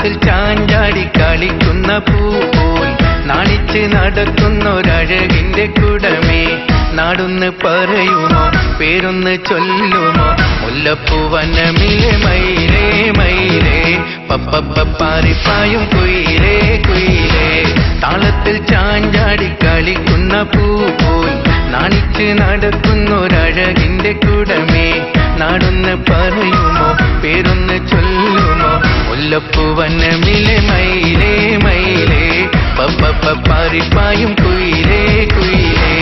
താളത്തിൽ ചാഞ്ചാടി കളിക്കുന്ന പൂപോൽ നാണിച്ച് നടക്കുന്നൊരഴകിന്റെ കുടമേ, നാടൊന്ന് പറയുമോ പേരൊന്ന് ചൊല്ലുമോ? മുല്ലപ്പൂവനമിലെ മയിലേ മയിലേ, പപ്പപ്പാറിപ്പായും കുയിലേ കുയിലേ. താളത്തിൽ ചാഞ്ചാടി കളിക്കുന്ന പൂപോൽ നാണിച്ച് നടക്കുന്നൊരഴകിന്റെ കുടമേ, നാടൊന്ന് പറയുമോ പേരൊന്ന് ചൊല്ലുമോ? മുല്ലപ്പൂവനമിലെ മയിലേ മയിലേ, പപ്പപ്പാറിപ്പായും കുയിലേ കുയിലേ.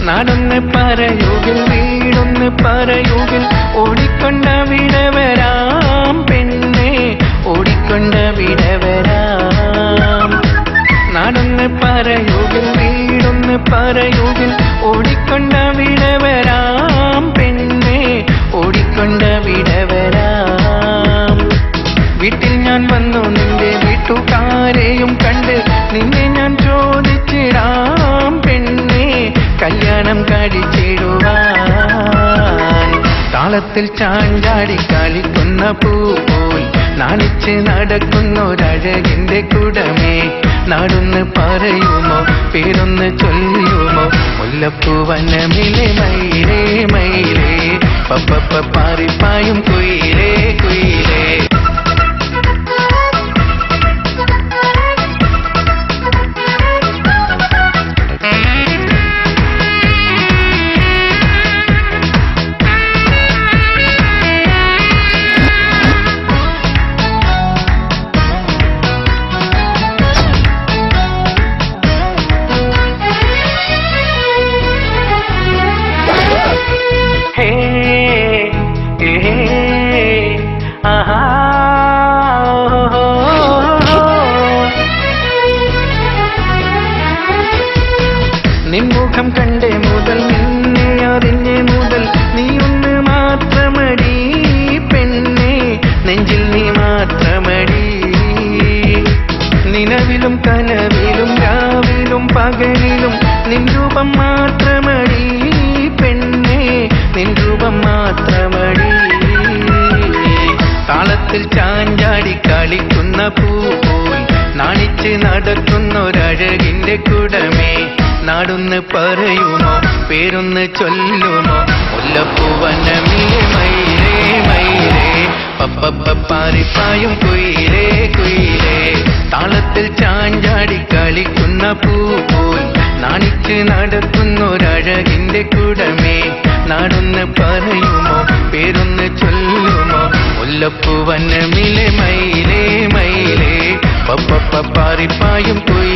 നാടൊന്ന് പറയുകിൽ വീടൊന്ന് പറയുകിൽ, ഓടിക്കൊണ്ട വിടവരാം പെണ്ണെ, ഓടിക്കൊണ്ട വിടവരാം. നാടൊന്ന് പറയുകിൽ വീടൊന്ന് പറയുകിൽ, ഓടിക്കൊണ്ട വിടവരാം പെണ്ണെ, ഓടിക്കൊണ്ട വിടവരാം. വീട്ടിൽ ഞാൻ വന്നു നിന്റെ വീട്ടുകാരെയും കണ്ട്, നിന്നെ ഞാൻ ചോദിച്ചിടാം പെണ്ണെ, കല്യാണം കഴിച്ചിടുവാൻ. താളത്തിൽ ചാഞ്ചാടി കളിക്കുന്ന പൂപോൽ നാണിച്ച് നടക്കുന്നൊരഴകിന്റെ കുടമേ, നാടൊന്ന് പറയുമോ പേരൊന്ന് ചൊല്ലുമോ? മുല്ലപ്പൂവനമിലെ മയിലേ മയിലേ, പപ്പപ്പാറിപ്പായും കുയിലേ കുയിലേ. നിൻമുഖം കണ്ടേ മുതൽ നിന്നെ അറിഞ്ഞേ മുതൽ, നീ ഒന്ന് മാത്രമടി പെണ്ണെ, നെഞ്ചിൽ നീ മാത്രമടി. നിലവിലും കനവിലും രാവിലും പകലിലും നിൻ രൂപം മാത്രമടി പെണ്ണെ, നിൻ രൂപം മാത്രമടി. താളത്തിൽ ചാഞ്ചാടി കളിക്കുന്ന പൂപോൽ നാണിച്ച് നടക്കുന്നൊരഴകിന്റെ കുടമേ, നാടൊന്ന് പറയുമോ പേരൊന്ന് ചൊല്ലുമോ? മുല്ലപ്പൂവനമിലെ മയിലേ മയിലേ, പപ്പപ്പാറിപ്പായും കുയിലേ കുയിലേ. താളത്തിൽ ചാഞ്ചാടി കളിക്കുന്ന പൂപോൽ നാണിച്ച് നടക്കുന്നൊരഴകിന്റെ കുടമേ, നാടൊന്ന് പറയുമോ പേരൊന്ന് ചൊല്ലുമോ? മുല്ലപ്പൂവനമിലെ മയിലേ മയിലേ, പപ്പപ്പാറിപ്പായും കുയിലേ.